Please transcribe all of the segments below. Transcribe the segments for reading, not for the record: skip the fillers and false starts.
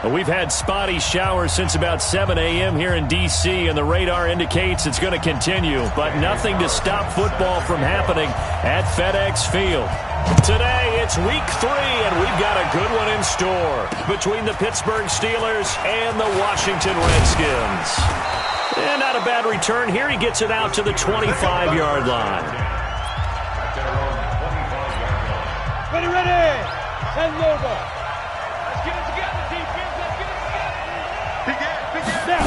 We've had spotty showers since about 7 a.m. here in D.C., and the radar indicates it's going to continue, but nothing to stop football from happening at FedEx Field. Today, it's Week 3, and we've got a good one in store between the Pittsburgh Steelers and the Washington Redskins. And not a bad return here. He gets it out to the 25-yard line. Ready. Send over. Let's get it together, defense. Let's get it together.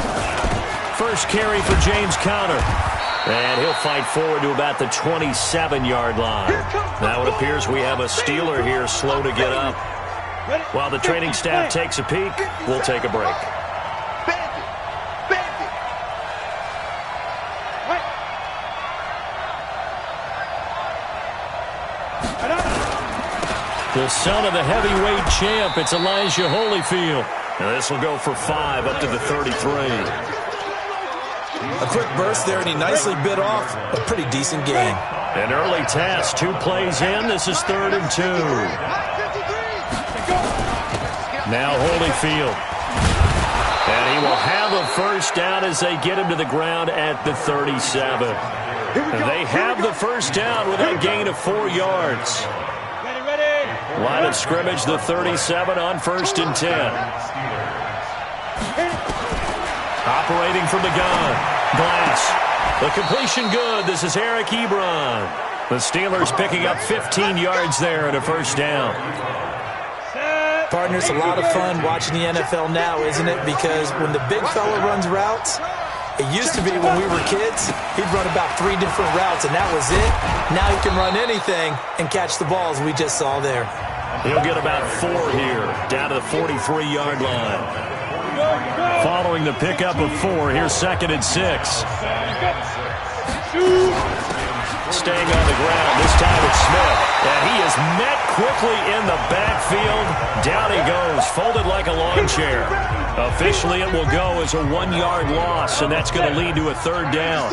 First carry for James Conner. And he'll fight forward to about the 27-yard line. Now it appears we have a Steeler here slow to get up. While the training staff takes a peek, we'll take a break. The son of the heavyweight champ, it's Elijah Holyfield. And this will go for 5 up to the 33. A quick burst there, and he nicely bit off a pretty decent gain. An early task, 2 plays in. This is 3rd and 2. Now Holyfield. And he will have a first down as they get him to the ground at the 37. And they have the first down with that gain of 4 yards. Line of scrimmage, the 37 on 1st and 10. Operating from the gun. Glass. The completion good. This is Eric Ebron. The Steelers picking up 15 yards there and a first down. Partner, it's a lot of fun watching the NFL now, isn't it? Because when the big fella runs routes, it used to be when we were kids, he'd run about 3 different routes, and that was it. Now he can run anything and catch the balls we just saw there. He'll get about 4 here, down to the 43-yard line. Following the pickup of 4, here's 2nd and 6. Staying on the ground, this time it's Smith. And he is met quickly in the backfield. Down he goes, folded like a lawn chair. Officially, it will go as a 1-yard loss, and that's going to lead to a 3rd down.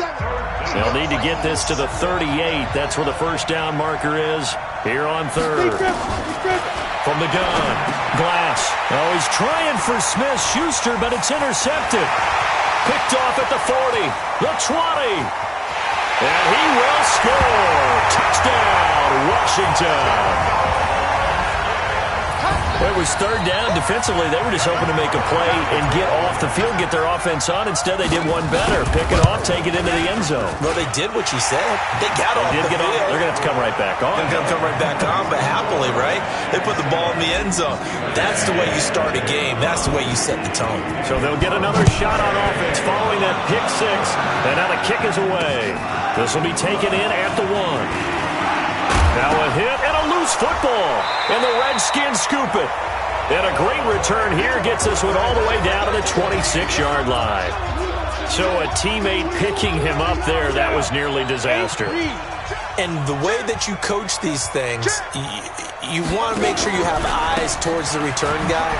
They'll need to get this to the 38. That's where the first down marker is here on 3rd. From the gun, Glass. Oh, he's trying for Smith-Schuster, but it's intercepted. Picked off at the 40, the 20. And he will score. Touchdown, Washington. It was 3rd down. Defensively, they were just hoping to make a play and get off the field, get their offense on. Instead, they did one better. Pick it off, take it into the end zone. Well, they did what you said. They got off the field. They're going to have to come right back on. They're going to come right back on, but happily, right? They put the ball in the end zone. That's the way you start a game. That's the way you set the tone. So they'll get another shot on offense following that pick 6. And now the kick is away. This will be taken in at the 1. Now a hit and a loose football. And the Redskins scoop it. And a great return here gets this one all the way down to the 26-yard line. So a teammate picking him up there, that was nearly disaster. And the way that you coach these things, you want to make sure you have eyes towards the return guy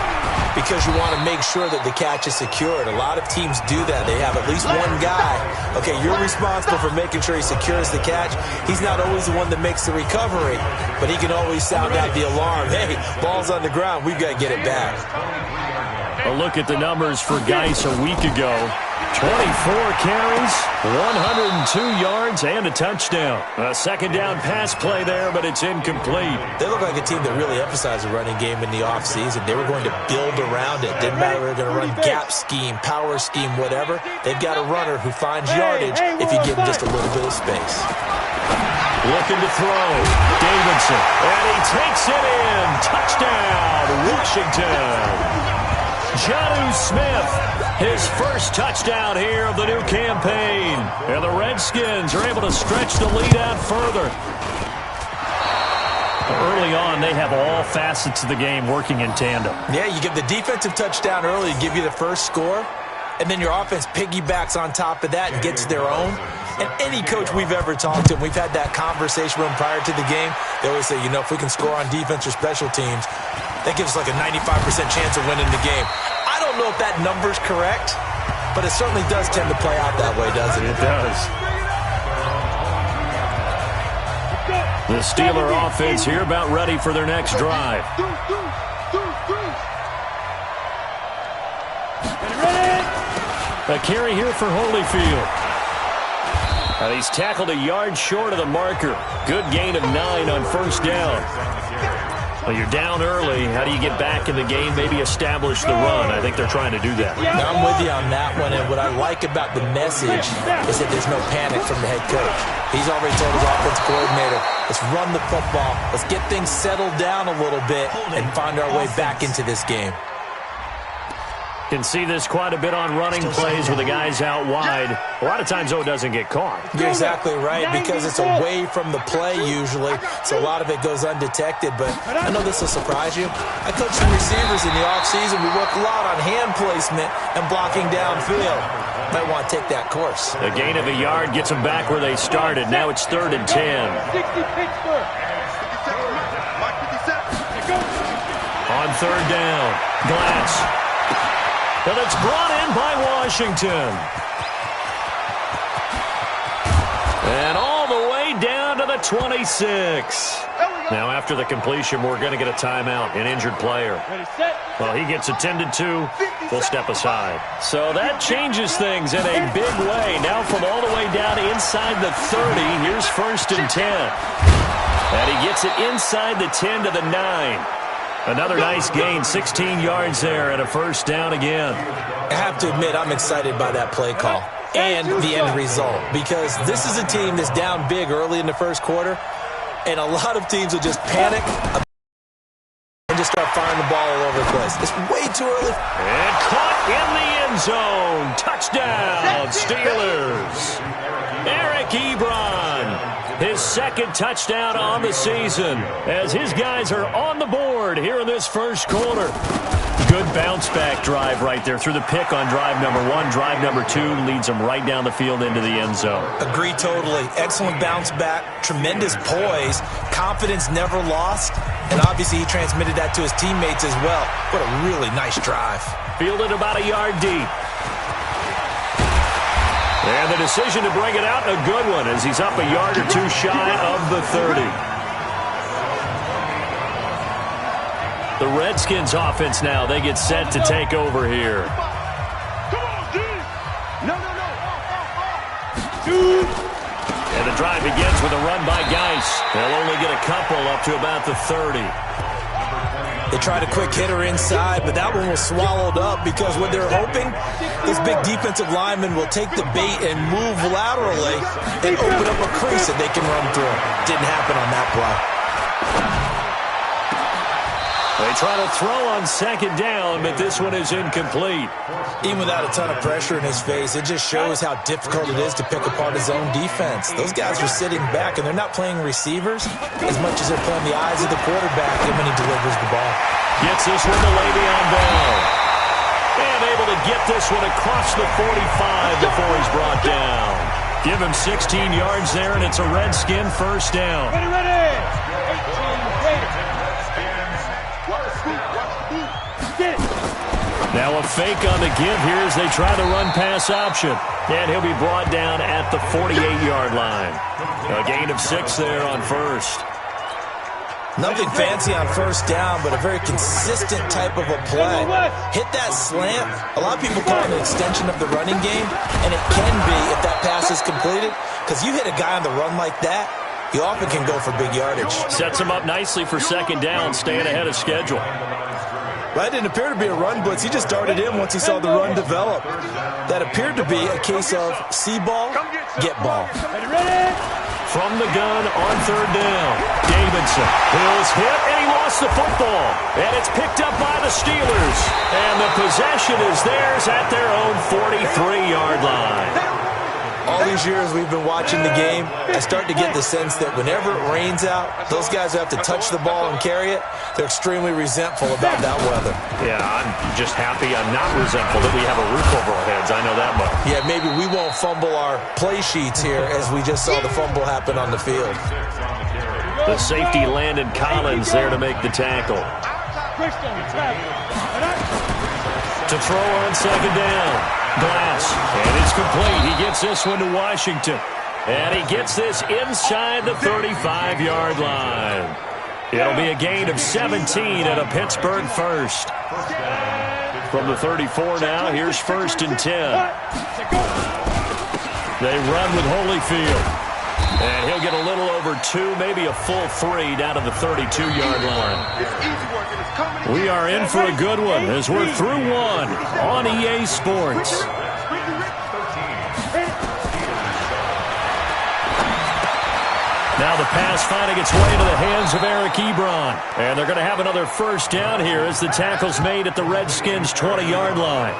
because you want to make sure that the catch is secured. A lot of teams do that. They have at least one guy. Okay, you're responsible for making sure he secures the catch. He's not always the one that makes the recovery, but he can always sound out the alarm. Hey, ball's on the ground. We've got to get it back. A look at the numbers for Geis a week ago. 24 carries, 102 yards, and a touchdown. A 2nd down pass play there, but it's incomplete. They look like a team that really emphasized the running game in the offseason. They were going to build around it. Didn't matter if they were going to run gap scheme, power scheme, whatever. They've got a runner who finds yardage if you give him just a little bit of space. Looking to throw. Davidson. And he takes it in. Touchdown, Washington. Jonnu Smith, his first touchdown here of the new campaign. And the Redskins are able to stretch the lead out further. Early on, they have all facets of the game working in tandem. Yeah, you give the defensive touchdown early to give you the first score, and then your offense piggybacks on top of that and gets their own. And any coach we've ever talked to, and we've had that conversation with them prior to the game, they always say, you know, if we can score on defense or special teams, that gives us like a 95% chance of winning the game. I don't know if that number's correct, but it certainly does tend to play out that way, doesn't it? It does. The Steeler offense here about ready for their next drive. A carry here for Holyfield. He's tackled a yard short of the marker. Good gain of 9 on first down. Well, you're down early. How do you get back in the game? Maybe establish the run. I think they're trying to do that. Now, I'm with you on that one, and what I like about the message is that there's no panic from the head coach. He's already told his offensive coordinator, let's run the football, let's get things settled down a little bit and find our way back into this game. Can see this quite a bit on running plays with the guys out wide. A lot of times, though, it doesn't get caught. You're exactly right, because it's away from the play usually, so a lot of it goes undetected. But I know this will surprise you. I coach some receivers in the offseason. We work a lot on hand placement and blocking downfield. Might want to take that course. A gain of a yard gets them back where they started. Now it's 3rd and 10. 60 Pittsburgh. On 3rd down, Glass. And it's brought in by Washington. And all the way down to the 26. Now after the completion, we're going to get a timeout, an injured player. Well, he gets attended to. We'll step aside. So that changes things in a big way. Now from all the way down inside the 30, here's 1st and 10. And he gets it inside the 10 to the 9. Another nice gain, 16 yards there and a first down again. I have to admit, I'm excited by that play call and the end result, because this is a team that's down big early in the first quarter, and a lot of teams will just panic and just start firing the ball all over the place. It's way too early. And caught in the end zone. Touchdown, Steelers. Eric Ebron. His 2nd touchdown on the season as his guys are on the board here in this first quarter. Good bounce-back drive right there through the pick on drive number 1. Drive number 2 leads them right down the field into the end zone. Agree totally. Excellent bounce-back, tremendous poise, confidence never lost, and obviously he transmitted that to his teammates as well. What a really nice drive. Fielded about a yard deep. And the decision to bring it out, a good one, as he's up a yard or 2 shy of the 30. The Redskins offense now, they get set to take over here. Come on, D. No. And the drive begins with a run by Geis. They'll only get a couple up to about the 30. They tried a quick hitter inside, but that one was swallowed up because what they're hoping, this big defensive lineman will take the bait and move laterally and open up a crease that they can run through. Didn't happen on that play. They try to throw on 2nd down, but this one is incomplete. Even without a ton of pressure in his face, it just shows how difficult it is to pick apart his own defense. Those guys are sitting back, and they're not playing receivers as much as they're playing the eyes of the quarterback when he delivers the ball. Gets this one to Le'Veon Bell. And able to get this one across the 45 before he's brought down. Give him 16 yards there, and it's a Redskin first down. Ready. 18 Raiders. Now a fake on the give here as they try the run-pass option. And he'll be brought down at the 48-yard line. A gain of 6 there on first. Nothing fancy on first down, but a very consistent type of a play. Hit that slant. A lot of people call it an extension of the running game, and it can be if that pass is completed, because you hit a guy on the run like that, you often can go for big yardage. Sets him up nicely for 2nd down, staying ahead of schedule. That didn't appear to be a run blitz. He just darted in once he saw the run develop. That appeared to be a case of see ball, get ball. From the gun on 3rd down, Davidson. Hill's hit, and he lost the football. And it's picked up by the Steelers. And the possession is theirs at their own 43-yard line. All these years we've been watching the game, I start to get the sense that whenever it rains out, those guys who have to touch the ball and carry it, they're extremely resentful about that weather. Yeah, I'm just happy I'm not resentful that we have a roof over our heads. I know that much. Yeah, maybe we won't fumble our play sheets here as we just saw the fumble happen on the field. The safety Landon Collins there to make the tackle. To throw on 2nd down. Glass, and it's complete. He gets this one to Washington. And he gets this inside the 35-yard line. It'll be a gain of 17 and a Pittsburgh first. From the 34 now, here's 1st and 10. They run with Holyfield. And he'll get a little over 2, maybe a full 3 down to the 32-yard line. We are in for a good one as we're through one on EA Sports. Now the pass finding its way into the hands of Eric Ebron. And they're going to have another 1st down here as the tackle's made at the Redskins' 20-yard line.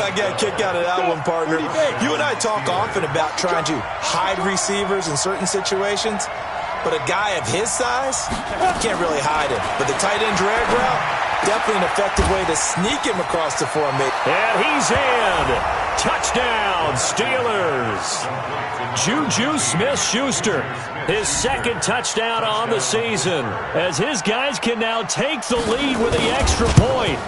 I got a kick out of that one, partner. You and I talk often about trying to hide receivers in certain situations, but a guy of his size can't really hide him. But the tight end drag route, definitely an effective way to sneak him across the formation. And he's in. Touchdown, Steelers. Juju Smith-Schuster, his 2nd touchdown on the season, as his guys can now take the lead with the extra point.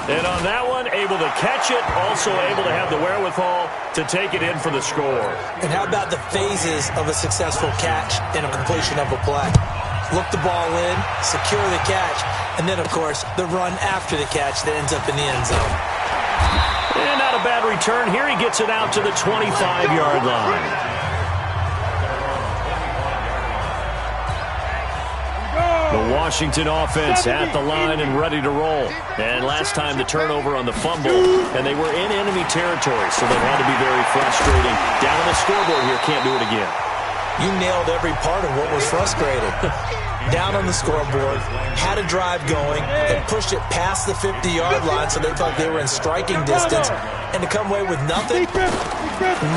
And on that one, able to catch it, also able to have the wherewithal to take it in for the score. And how about the phases of a successful catch and a completion of a play? Look the ball in, secure the catch, and then, of course, the run after the catch that ends up in the end zone. And not a bad return. Here he gets it out to the 25-yard line. The Washington offense at the line and ready to roll. And last time the turnover on the fumble, and they were in enemy territory, so they had to be very frustrating. Down on the scoreboard here, can't do it again. You nailed every part of what was frustrating. Down on the scoreboard, had a drive going, and pushed it past the 50-yard line so they thought they were in striking distance. And to come away with nothing,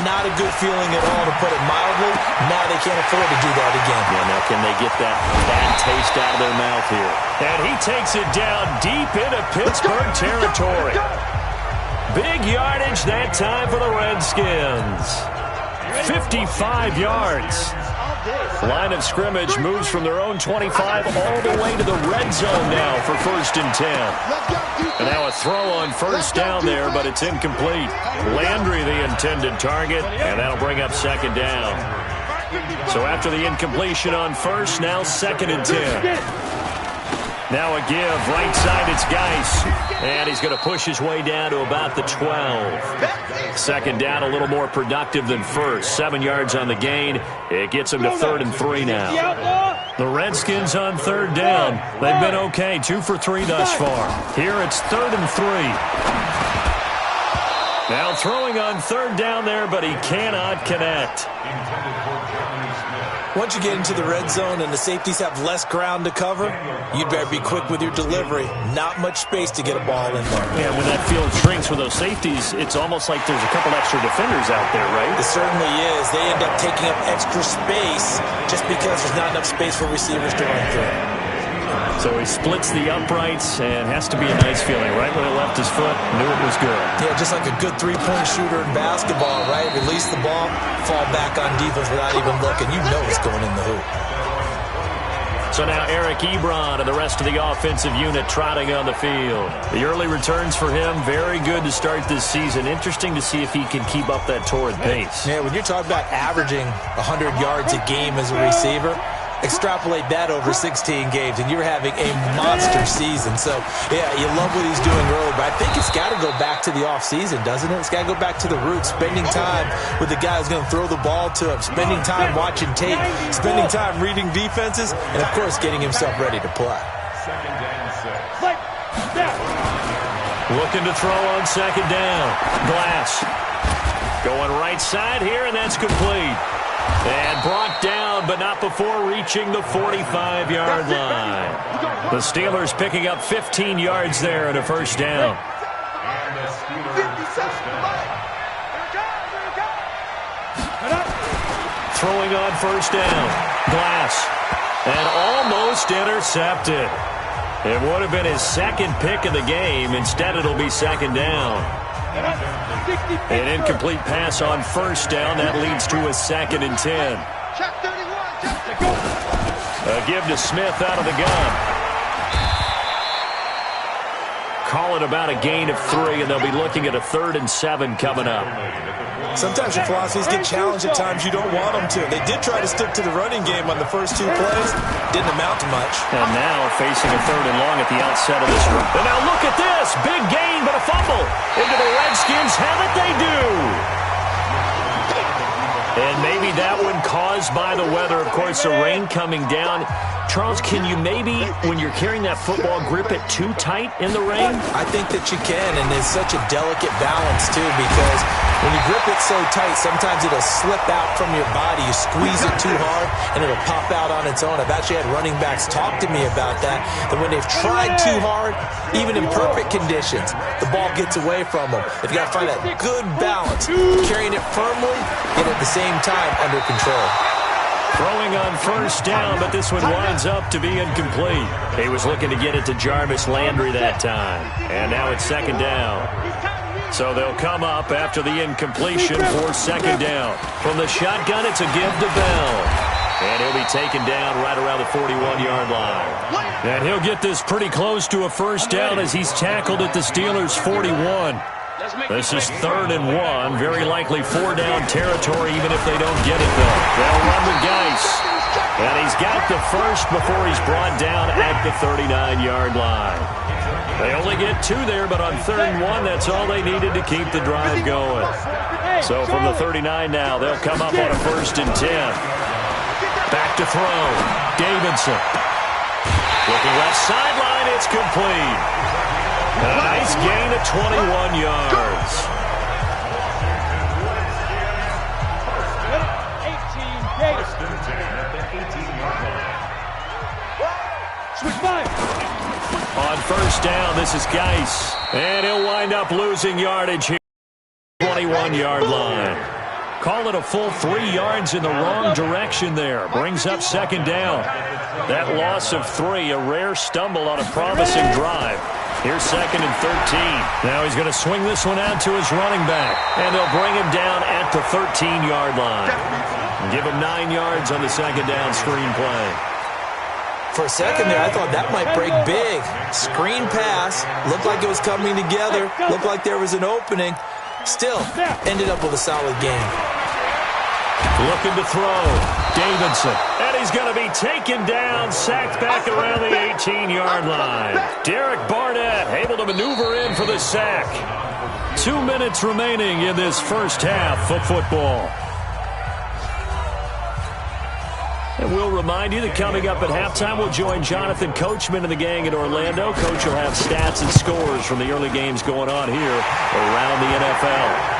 not a good feeling at all, to put it mildly. Now they can't afford to do that again. Yeah, now can they get that bad taste out of their mouth here? And he takes it down deep into Pittsburgh territory. Big yardage that time for the Redskins. 55 yards. Line of scrimmage moves from their own 25 all the way to the red zone now for 1st and 10. And now a throw on 1st down there, but it's incomplete. Landry the intended target, and that'll bring up 2nd down. So after the incompletion on 1st, now 2nd and 10. Now a give, right side, it's Geis. And he's going to push his way down to about the 12. 2nd down, a little more productive than 1st. 7 yards on the gain. It gets him to 3rd and 3 now. The Redskins on 3rd down. They've been okay, 2 for 3 thus far. Here it's 3rd and 3. Now throwing on 3rd down there, but he cannot connect. Once you get into the red zone and the safeties have less ground to cover, you'd better be quick with your delivery. Not much space to get a ball in there. Yeah, when that field shrinks with those safeties, it's almost like there's a couple extra defenders out there, right? It certainly is. They end up taking up extra space just because there's not enough space for receivers to run through. So he splits the uprights, and has to be a nice feeling. Right when he left his foot, knew it was good. Yeah, just like a good three-point shooter in basketball, right? Release the ball, fall back on defense without even looking. You know it's going in the hoop. So now Eric Ebron and the rest of the offensive unit trotting on the field. The early returns for him, very good to start this season. Interesting to see if he can keep up that torrid pace. Yeah, when you're talking about averaging 100 yards a game as a receiver, extrapolate that over 16 games, and you're having a monster season. So, yeah, you love what he's doing early, but I think it's got to go back to the offseason, doesn't it? It's got to go back to the roots, spending time with the guy who's going to throw the ball to him, spending time watching tape, spending time reading defenses, and, of course, getting himself ready to play. Looking to throw on 2nd down. Glass going right side here, and that's complete. And brought down, but not before reaching the 45-yard line. The Steelers picking up 15 yards there and a 1st down. Throwing on 1st down. Glass. And almost intercepted. It would have been his 2nd pick of the game. Instead, it'll be 2nd down. An incomplete pass on 1st down. That leads to a 2nd and 10. A give to Smith out of the gun. calling about a gain of 3, and they'll be looking at a 3rd and 7 coming up. Sometimes your philosophies get challenged at times you don't want them to. They did try to stick to the running game on the first 2 plays. Didn't amount to much. And now facing a 3rd and long at the outset of this run. And now look at this. Big gain, but a fumble. Into the Redskins. Have it they do. And maybe that one caused by the weather. Of course, the rain coming down. Charles, can you maybe, when you're carrying that football, grip it too tight in the rain? I think that you can, and it's such a delicate balance, too, because when you grip it so tight, sometimes it'll slip out from your body. You squeeze it too hard, and it'll pop out on its own. I've actually had running backs talk to me about that when they've tried too hard, even in perfect conditions, the ball gets away from them. They've got to find that good balance, carrying it firmly, yet at the same time under control. Throwing on 1st down, but this one winds up to be incomplete. He was looking to get it to Jarvis Landry that time. And now it's 2nd down. So they'll come up after the incompletion for 2nd down. From the shotgun, it's a give to Bell. And he'll be taken down right around the 41-yard line. And he'll get this pretty close to a 1st down as he's tackled at the Steelers' 41. This is 3rd and 1. Very likely 4-down territory, even if they don't get it, though. They'll run with Geis. And he's got the first before he's brought down at the 39-yard line. They only get 2 there, but on 3rd and 1, that's all they needed to keep the drive going. So from the 39 now, they'll come up on a 1st and 10. Back to throw. Davidson. Looking left sideline, it's complete. A nice gain of 21 yards. 18 On 1st down, this is Geis. And he'll wind up losing yardage here. 21-yard line. Call it a full 3 yards in the wrong direction there. Brings up 2nd down. That loss of 3, a rare stumble on a promising drive. Here's 2nd and 13. Now he's going to swing this one out to his running back. And they'll bring him down at the 13-yard line. Give him 9 yards on the 2nd down screen play. For a second there, I thought that might break big. Screen pass. Looked like it was coming together. Looked like there was an opening. Still, ended up with a solid game. Looking to throw. Davidson. And he's going to be taken down, sacked back around the 18-yard line. Derek Barnett able to maneuver in for the sack. 2 minutes remaining in this 1st half of football. And we'll remind you that coming up at halftime, we'll join Jonathan Coachman and the gang in Orlando. Coach will have stats and scores from the early games going on here around the NFL.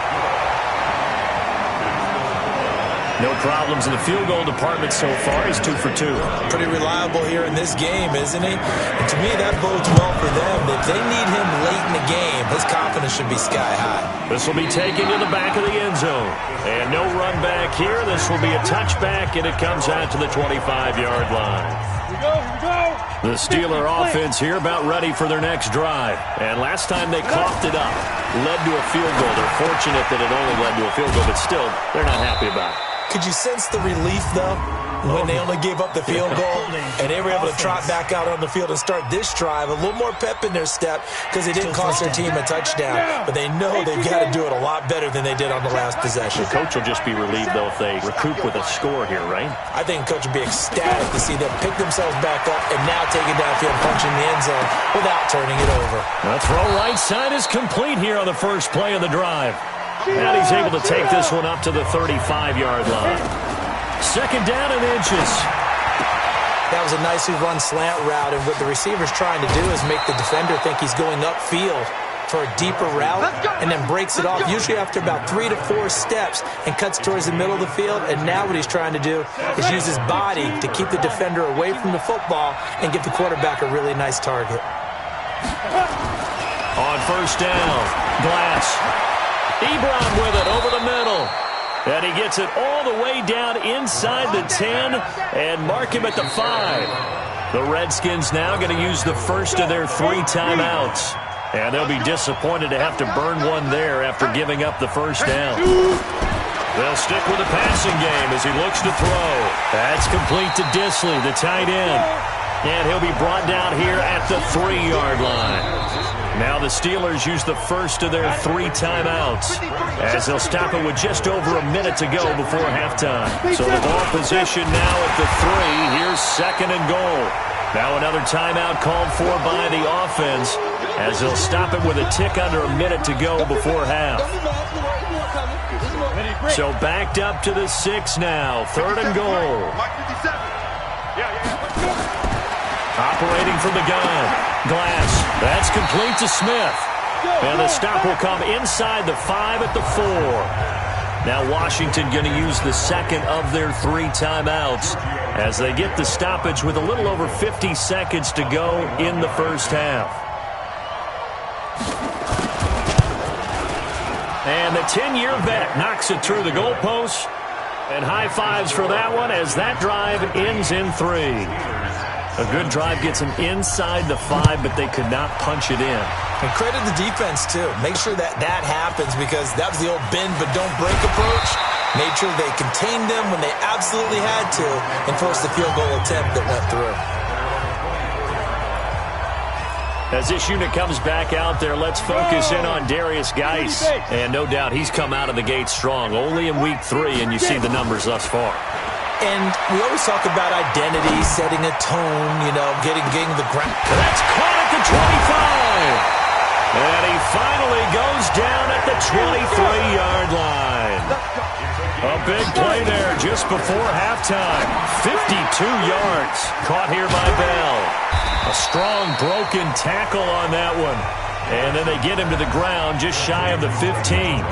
No problems in the field goal department so far. He's 2 for 2. Pretty reliable here in this game, isn't he? And to me, that bodes well for them. If they need him late in the game, his confidence should be sky high. This will be taken to the back of the end zone. And no run back here. This will be a touchback, and it comes out to the 25-yard line. Here we go. The Steeler offense here about ready for their next drive. And last time they coughed it up, led to a field goal. They're fortunate that it only led to a field goal, but still, they're not happy about it. Could you sense the relief, though, when they only gave up the field goal and they were able to trot back out on the field and start this drive? A little more pep in their step because they didn't cost their team a touchdown. But they know they've got to do it a lot better than they did on the last possession. The coach will just be relieved, though, if they recoup with a score here, right? I think the coach would be ecstatic to see them pick themselves back up and now take it downfield and punch in the end zone without turning it over. The throw right side is complete here on the first play of the drive. And he's able to take this one up to the 35-yard line. 2nd down and inches. That was a nicely run slant route, and what the receiver's trying to do is make the defender think he's going upfield for a deeper route and then breaks it off, usually after about 3 to 4 steps, and cuts towards the middle of the field. And now what he's trying to do is use his body to keep the defender away from the football and give the quarterback a really nice target. On 1st down, Glass. Ebron with it over the middle. And he gets it all the way down inside the 10 and mark him at the 5. The Redskins now going to use the first of their 3 timeouts. And they'll be disappointed to have to burn one there after giving up the 1st down. They'll stick with the passing game as he looks to throw. That's complete to Disley, the tight end. And he'll be brought down here at the 3-yard line. Now the Steelers use the first of their 3 timeouts as they'll stop it with just over a minute to go before halftime. So the ball position now at the 3. Here's 2nd and goal. Now another timeout called for by the offense as they'll stop it with a tick under a minute to go before half. So backed up to the 6 now. 3rd and goal. Operating from the gun. Glass. That's complete to Smith. And the stop will come inside the 5 at the 4. Now Washington going to use the second of their 3 timeouts as they get the stoppage with a little over 50 seconds to go in the first half. And the 10-year vet knocks it through the goalpost. And high fives for that one as that drive ends in 3. A good drive gets them inside the 5, but they could not punch it in. And credit the defense, too. Make sure that happens because that was the old bend but don't break approach. Made sure they contained them when they absolutely had to and forced the field goal attempt that went through. As this unit comes back out there, let's focus in on Darius Geis. And no doubt he's come out of the gate strong. Only in week 3, and you see the numbers thus far. And we always talk about identity, setting a tone, getting the ground. That's caught at the 25. And he finally goes down at the 23-yard line. A big play there just before halftime. 52 yards caught here by Bell. A strong broken tackle on that one. And then they get him to the ground just shy of the 15.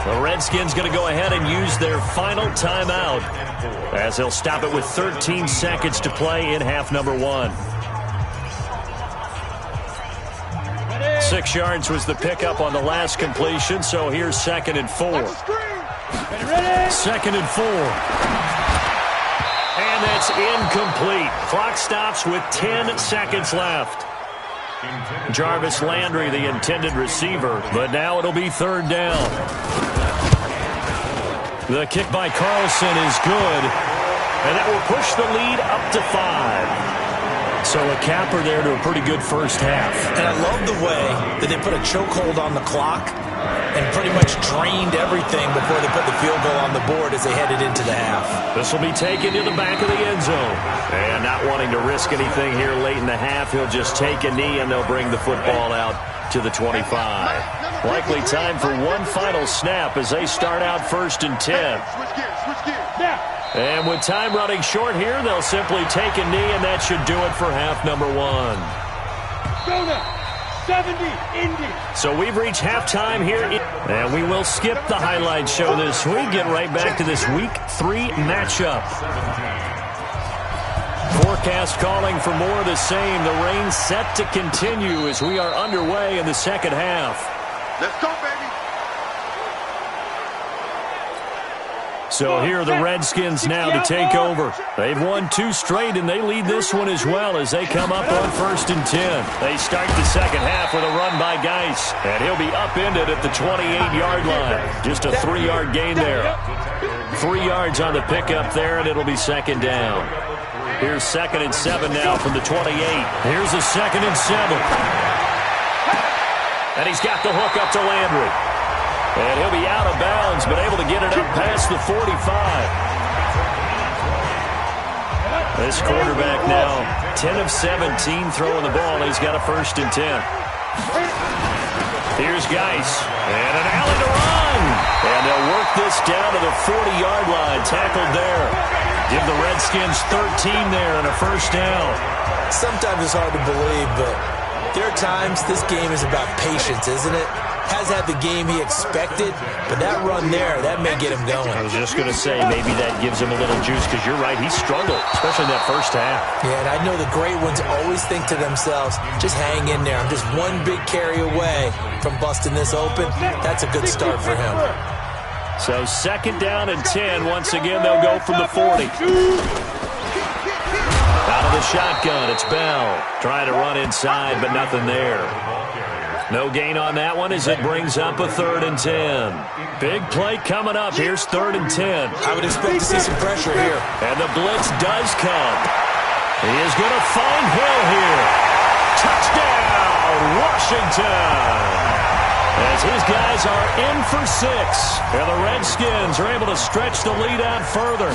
The Redskins going to go ahead and use their final timeout as they'll stop it with 13 seconds to play in half number 1. 6 yards was the pickup on the last completion, so here's 2nd and 4. 2nd and 4. And that's incomplete. Clock stops with 10 seconds left. Jarvis Landry, the intended receiver, but now it'll be 3rd down. The kick by Carlson is good, and that will push the lead up to 5. So a capper there to a pretty good first half. And I love the way that they put a chokehold on the clock and pretty much drained everything before they put the field goal on the board as they headed into the half. This will be taken to the back of the end zone. And not wanting to risk anything here late in the half, he'll just take a knee and they'll bring the football out to the 25. Likely time for one final snap as they start out 1st and 10. And with time running short here, they'll simply take a knee, and that should do it for half number 1. Go now. 70 Indy. So we've reached halftime here, and we will skip the highlight show this week. Get right back to this week 3 matchup. Forecast calling for more of the same. The rain set to continue as we are underway in the second half. Let's go, baby. So here are the Redskins now to take over. They've won 2 straight, and they lead this one as well as they come up on 1st and 10. They start the second half with a run by Geis, and he'll be upended at the 28-yard line. Just a 3-yard gain there. 3 yards on the pickup there, and it'll be 2nd down. Here's 2nd and 7 now from the 28. Here's a 2nd and 7. And he's got the hook up to Landry. And he'll be out of bounds, but able to get it up past the 45. This quarterback now, 10 of 17 throwing the ball. He's got a 1st and 10. Here's Geis. And an alley to run. And they'll work this down to the 40-yard line. Tackled there. Give the Redskins 13 there and a 1st down. Sometimes it's hard to believe, but there are times this game is about patience, isn't it? Has had the game he expected, but that run there, that may get him going. I was just going to say, maybe that gives him a little juice, because you're right, he struggled, especially in that first half. Yeah, and I know the great ones always think to themselves, just hang in there. I'm just one big carry away from busting this open. That's a good start for him. So 2nd down and 10. Once again, they'll go from the 40. Out of the shotgun, it's Bell. Trying to run inside, but nothing there. No gain on that one as it brings up a 3rd and 10. Big play coming up. Here's 3rd and 10. I would expect to see some pressure here. And the blitz does come. He is going to find Hill here. Touchdown! Washington. As his guys are in for 6. And the Redskins are able to stretch the lead out further.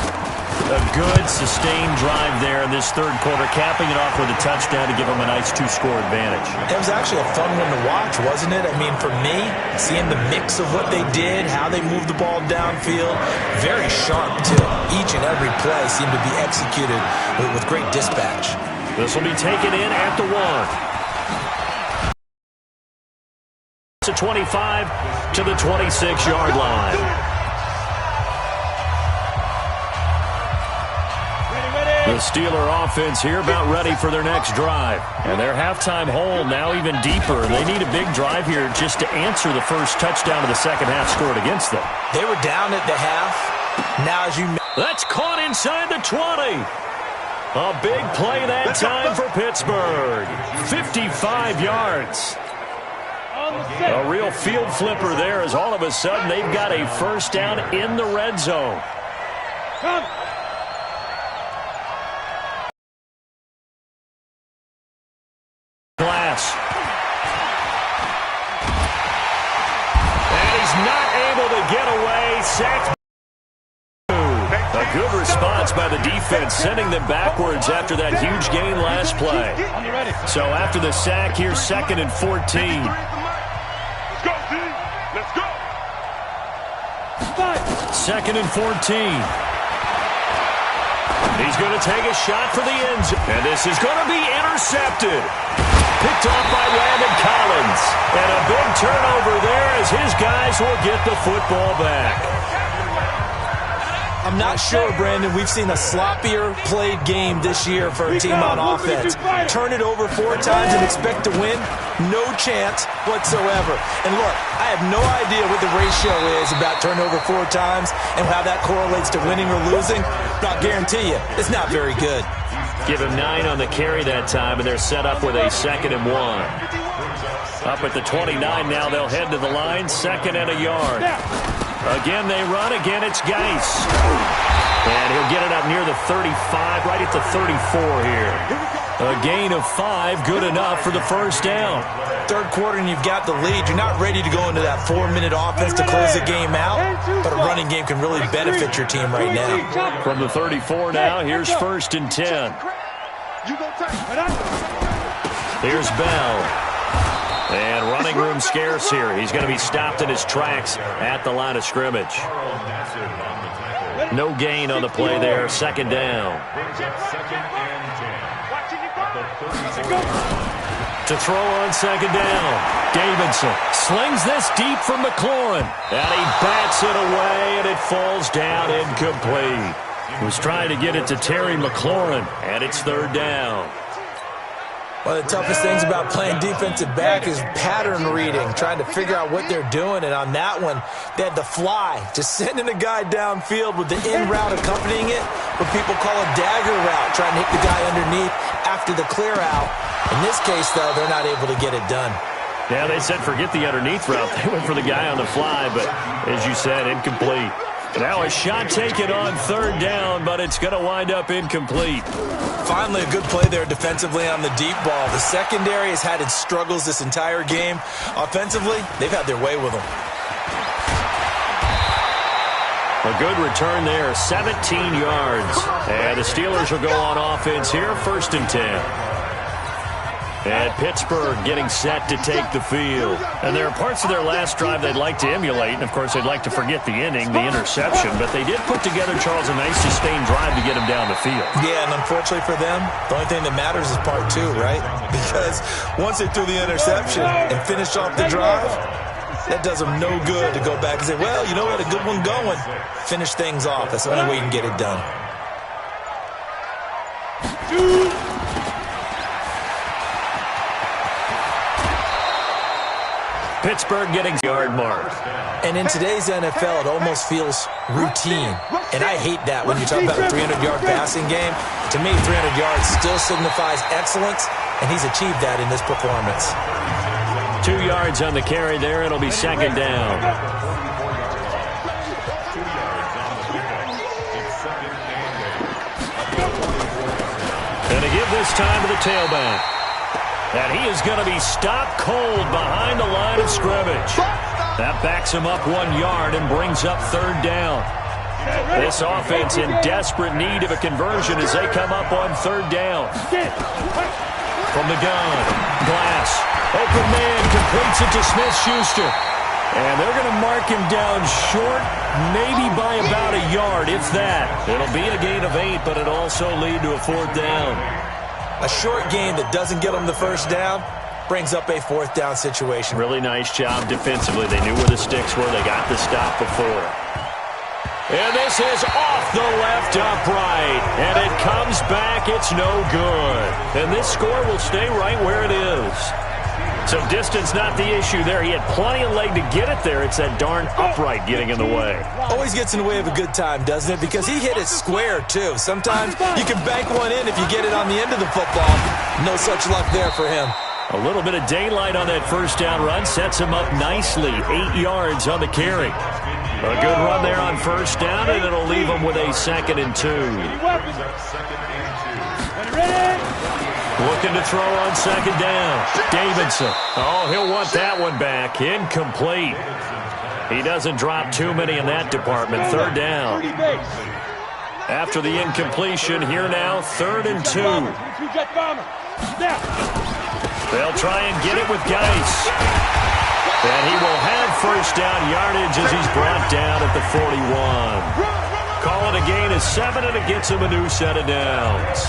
A good, sustained drive there in this third quarter, capping it off with a touchdown to give them a nice 2-score advantage. It was actually a fun one to watch, wasn't it? I mean, for me, seeing the mix of what they did, how they moved the ball downfield, very sharp, too. Each and every play seemed to be executed with great dispatch. This will be taken in at the 1. To 25 to the 26-yard line. The Steeler offense here about ready for their next drive. And their halftime hole now even deeper. They need a big drive here just to answer the first touchdown of the second half scored against them. They were down at the half. Now, as you That's caught inside the 20. A big play that time for Pittsburgh. 55 yards. A real field flipper there as all of a sudden they've got a first down in the red zone. Glass. And he's not able to get away. Sacked. A good response by the defense, sending them backwards after that huge gain last play. So after the sack, here's 2nd and 14. Let's go. 2nd and 14. He's going to take a shot for the end zone. And this is going to be intercepted. Picked off by Landon Collins. And a big turnover there as his guys will get the football back. I'm not sure, Brandon, we've seen a sloppier played game this year for a team on offense. Turn it over 4 times and expect to win? No chance whatsoever. And look, I have no idea what the ratio is about turnover 4 times and how that correlates to winning or losing. But I'll guarantee you, it's not very good. Give him 9 on the carry that time, and they're set up with a 2nd and 1. Up at the 29 now, they'll head to the line, 2nd and a yard. Again, they run. Again, it's Geis. And he'll get it up near the 35, right at the 34 here. A gain of 5, good enough for the first down. Third quarter and you've got the lead. You're not ready to go into that 4-minute offense to close the game out, but a running game can really benefit your team right now. From the 34 now, here's 1st and 10. Here's Bell. And running room scarce here. He's going to be stopped in his tracks at the line of scrimmage. No gain on the play there. 2nd down. To throw on 2nd down. Davidson slings this deep from McLaurin. And he bats it away, and it falls down incomplete. He was trying to get it to Terry McLaurin, and it's 3rd down. One of the toughest things about playing defensive back is pattern reading, trying to figure out what they're doing. And on that one, they had the fly, just sending a guy downfield with the in route accompanying it, what people call a dagger route, trying to hit the guy underneath after the clear out. In this case, though, they're not able to get it done. Yeah, they said forget the underneath route. They went for the guy on the fly, but as you said, incomplete. Now a shot taken on 3rd down, but it's going to wind up incomplete. Finally, a good play there defensively on the deep ball. The secondary has had its struggles this entire game. Offensively, they've had their way with them. A good return there, 17 yards. And the Steelers will go on offense here, 1st and 10. And Pittsburgh getting set to take the field. And there are parts of their last drive they'd like to emulate. And, of course, they'd like to forget the inning, the interception. But they did put together, Charles, a nice sustained drive to get them down the field. Yeah, and unfortunately for them, the only thing that matters is part 2, right? Because once they threw the interception and finished off the drive, that does them no good to go back and say, well, you know what, a good one going. Finish things off. That's the only way you can get it done. Pittsburgh getting yard mark. And in today's NFL, it almost feels routine. And I hate that when you talk about a 300-yard passing game. To me, 300 yards still signifies excellence, and he's achieved that in this performance. 2 yards on the carry there. It'll be 2nd down. And to give this time to the tailback. And he is going to be stopped cold behind the line of scrimmage. That backs him up 1 yard and brings up third down. This offense in desperate need of a conversion as they come up on third down. From the gun, Glass. Open man completes it to Smith-Schuster. And they're going to mark him down short, maybe by about a yard, if that. It'll be a gain of 8, but it'll also lead to a fourth down. A short gain that doesn't get them the first down brings up a fourth down situation. Really nice job defensively. They knew where the sticks were. They got the stop before. And this is off the left upright. And it comes back. It's no good. And this score will stay right where it is. So distance not the issue there. He had plenty of leg to get it there. It's that darn upright getting in the way. Always gets in the way of a good time, doesn't it? Because he hit it square, too. Sometimes you can bank one in if you get it on the end of the football. No such luck there for him. A little bit of daylight on that first down run sets him up nicely. 8 yards on the carry. A good run there on first down, and it'll leave him with a 2nd and 2. Looking to throw on 2nd down. Davidson. Oh, he'll want that one back. Incomplete. He doesn't drop too many in that department. Third down. After the incompletion, here now, 3rd and 2. They'll try and get it with Geis. And he will have first down yardage as he's brought down at the 41. Call it a gain of 7, and it gets him a new set of downs.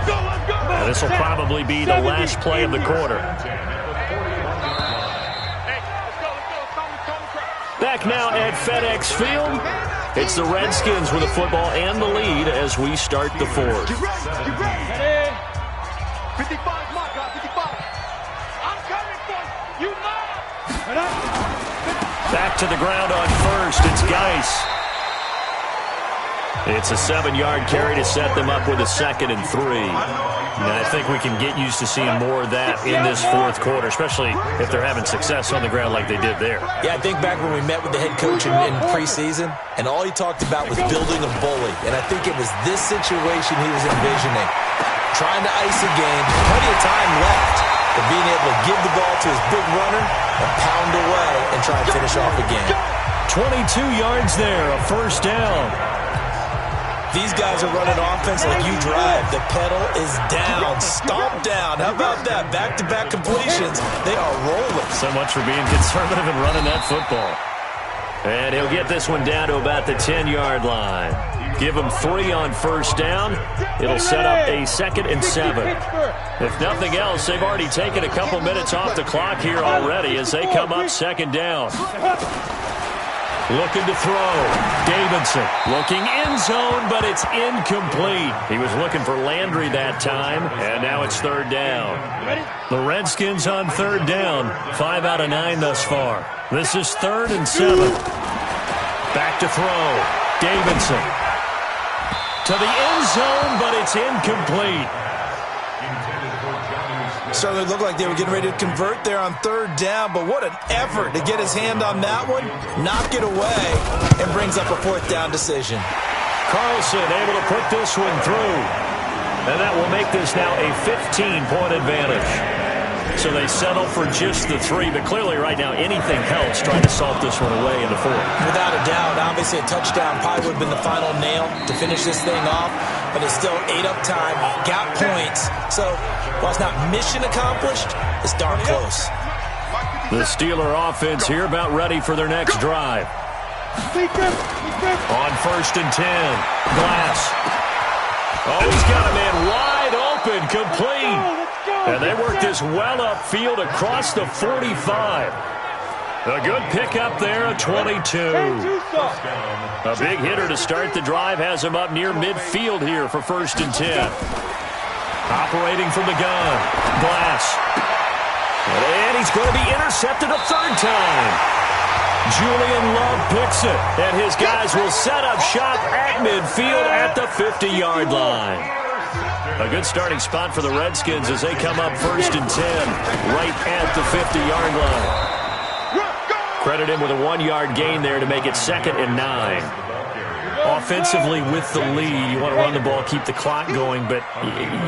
Now, this will probably be the last play of the quarter. Back now at FedEx Field. It's the Redskins with the football and the lead as we start the fourth. 55, my God, 55. I'm coming for you, man. Back to the ground on first. It's Geis. It's a 7-yard carry to set them up with a 2nd and 3. And I think we can get used to seeing more of that in this fourth quarter, especially if they're having success on the ground like they did there. Yeah, I think back when we met with the head coach in preseason, and all he talked about was building a bully. And I think it was this situation he was envisioning. Trying to ice a game, plenty of time left, but being able to give the ball to his big runner and pound away and try and finish off the game. 22 yards there, a first down. These guys are running offense like you drive. The pedal is down, stomp down. How about that? Back-to-back completions. They are rolling. So much for being conservative and running that football. And he'll get this one down to about the 10-yard line. Give him 3 on first down. It'll set up a 2nd and 7. If nothing else, they've already taken a couple minutes off the clock here already as they come up 2nd down. Looking to throw. Davidson looking end zone, but it's incomplete. He was looking for Landry that time, and now it's 3rd down. The Redskins on 3rd down. 5 out of 9 thus far. This is 3rd and 7. Back to throw. Davidson. To the end zone, but it's incomplete. Certainly looked like they were getting ready to convert there on 3rd down, but what an effort to get his hand on that one, knock it away, and brings up a 4th down decision. Carlson able to put this one through. And that will make this now a 15-point advantage. So they settle for just the 3, but clearly right now anything helps trying to salt this one away in the 4th. Without a doubt, obviously a touchdown probably would have been the final nail to finish this thing off, but it's still 8 up time, got points. So while it's not mission accomplished, it's darn close. The Steeler offense here about ready for their next drive. On 1st and 10, Glass. Oh, he's got a man wide open, complete. And they work this well upfield across the 45. A good pickup there, a 22. A big hitter to start the drive has him up near midfield here for 1st and 10. Operating from the gun, Glass. And he's going to be intercepted a 3rd time. Julian Love picks it, and his guys will set up shop at midfield at the 50-yard line. A good starting spot for the Redskins as they come up 1st and 10, right at the 50-yard line. Credit him with a 1-yard gain there to make it 2nd and 9. Off offensively with the lead. You want to run the ball, keep the clock going, but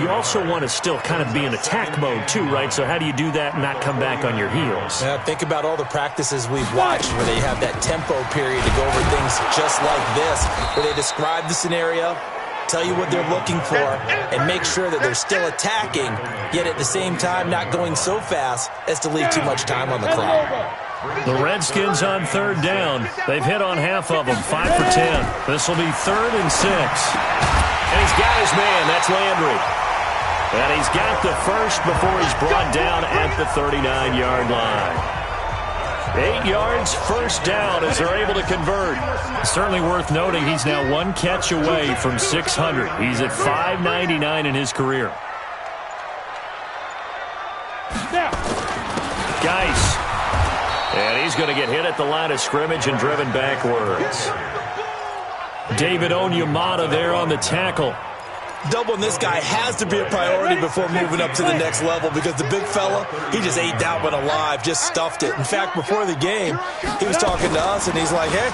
you also want to still kind of be in attack mode too, right? So how do you do that and not come back on your heels? Yeah, think about all the practices we've watched where they have that tempo period to go over things just like this, where they describe the scenario, tell you what they're looking for, and make sure that they're still attacking, yet at the same time not going so fast as to leave too much time on the clock. The Redskins on third down. They've hit on half of them, 5 for 10. This will be 3rd and 6. And he's got his man. That's Landry. And he's got the first before he's brought down at the 39-yard line. 8 yards, first down as they're able to convert. Certainly worth noting he's now 1 catch away from 600. He's at 599 in his career. Geis. And he's going to get hit at the line of scrimmage and driven backwards. David Onyemata there on the tackle. Doubling this guy has to be a priority before moving up to the next level because the big fella, he just ate that one alive, just stuffed it. In fact, before the game, he was talking to us, and he's like, hey,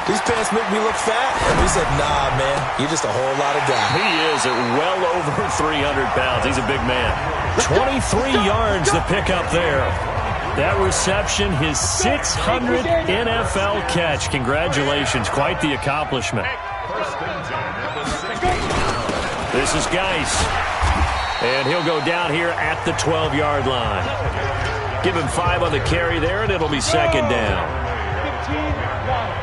these pants make me look fat. And we said, nah, man, you're just a whole lot of guy. He is at well over 300 pounds. He's a big man. 23 yards to pick up there. That reception, his 600th NFL catch. Congratulations. Quite the accomplishment. This is Geis. And he'll go down here at the 12-yard line. Give him 5 on the carry there, and it'll be 2nd down. 15 line.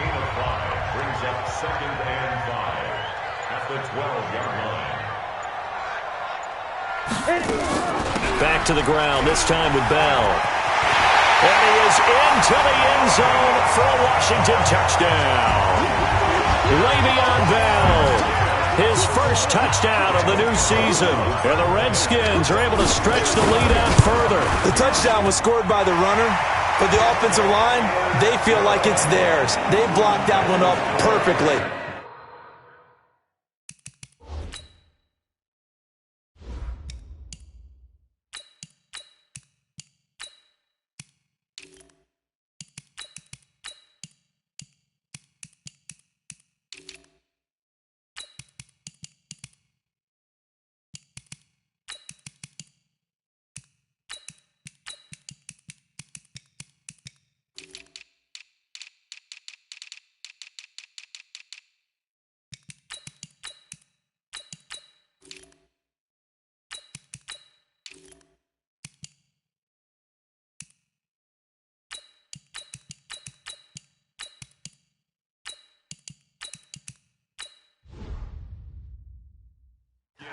Gain of 5 brings up 2nd and 5 at the 12-yard line. Back to the ground, this time with Bell. And he is into the end zone for a Washington touchdown. Le'Veon Bell, his first touchdown of the new season. And the Redskins are able to stretch the lead out further. The touchdown was scored by the runner, but the offensive line, they feel like it's theirs. They blocked that one up perfectly.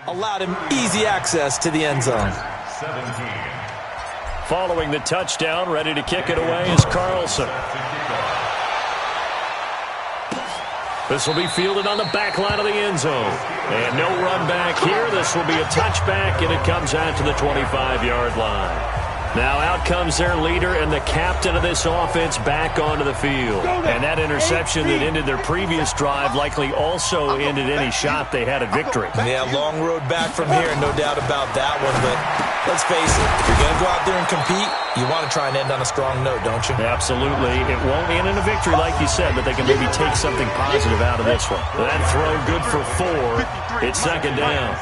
Allowed him easy access to the end zone. 17. Following the touchdown, ready to kick it away is Carlson. This will be fielded on the back line of the end zone. And no run back here. This will be a touchback, and it comes out to the 25-yard line. Now out comes their leader and the captain of this offense back onto the field. And that interception that ended their previous drive likely also ended any shot they had at victory. Yeah, long road back from here, no doubt about that one. But let's face it, if you're going to go out there and compete, you want to try and end on a strong note, don't you? Absolutely. It won't end in a victory like you said, but they can maybe take something positive out of this one. That throw good for 4. It's 2nd down.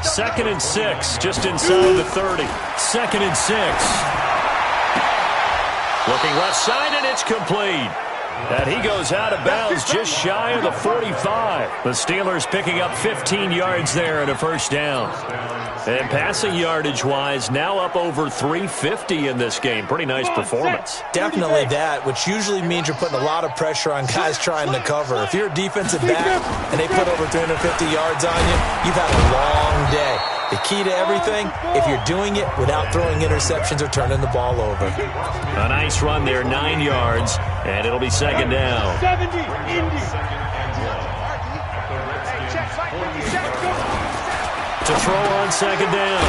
2nd and 6, just inside the 30. 2nd and 6. Looking left side, and it's complete. And he goes out of bounds just shy of the 45. The Steelers picking up 15 yards there and a first down. And passing yardage-wise, now up over 350 in this game. Pretty nice performance. Definitely that, which usually means you're putting a lot of pressure on guys trying to cover. If you're a defensive back and they put over 350 yards on you, you've had a long day. The key to everything, if you're doing it without throwing interceptions or turning the ball over. A nice run there, 9 yards, and it'll be 2nd down. 70, Indy. To throw on 2nd down.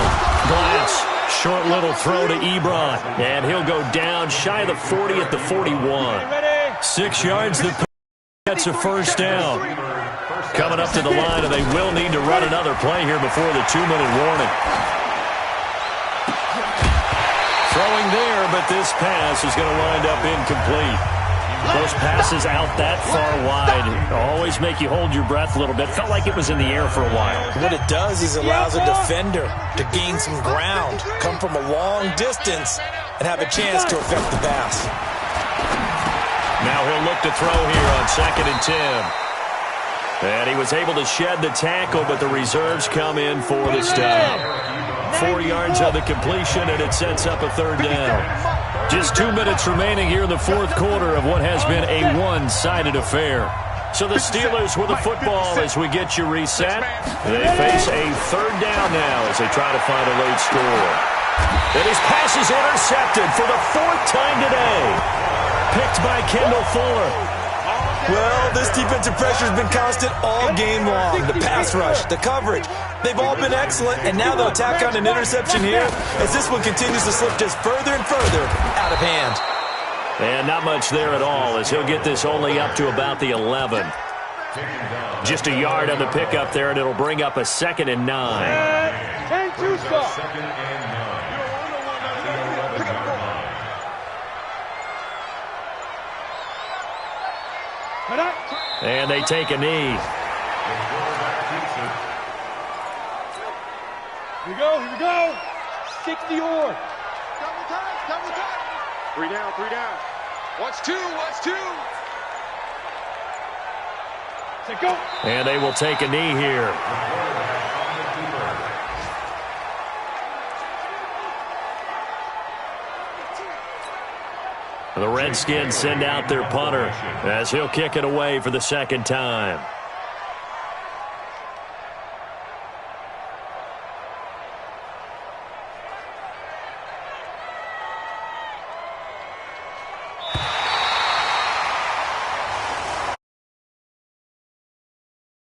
Glass, short little throw to Ebron, and he'll go down shy of the 40 at the 41. 6 yards, the gets a first down. Coming up to the line, and they will need to run another play here before the 2-minute warning. Throwing there, but this pass is going to wind up incomplete. Those passes out that far wide always make you hold your breath a little bit. Felt like it was in the air for a while. What it does is allows a defender to gain some ground, come from a long distance, and have a chance to affect the pass. Now he'll look to throw here on 2nd and 10. And he was able to shed the tackle, but the reserves come in for the stop. 4 yards on the completion, and it sets up a 3rd down. Just 2 minutes remaining here in the 4th quarter of what has been a one-sided affair. So the Steelers with the football as we get you reset. They face a 3rd down now as they try to find a late score. And his pass is intercepted for the 4th time today. Picked by Kendall Fuller. Well, this defensive pressure has been constant all game long. The pass rush, the coverage, they've all been excellent, and now they'll tack on an interception here as this one continues to slip just further and further out of hand. And not much there at all as he'll get this only up to about the 11. Just a yard on the pickup there, and it'll bring up a 2nd and 9. 10-2 stop. And they take a knee. Here we go, here we go. 60 or. Double time. 3 down. Watch two. Say go. And they will take a knee here. The Redskins send out their punter as he'll kick it away for the 2nd time.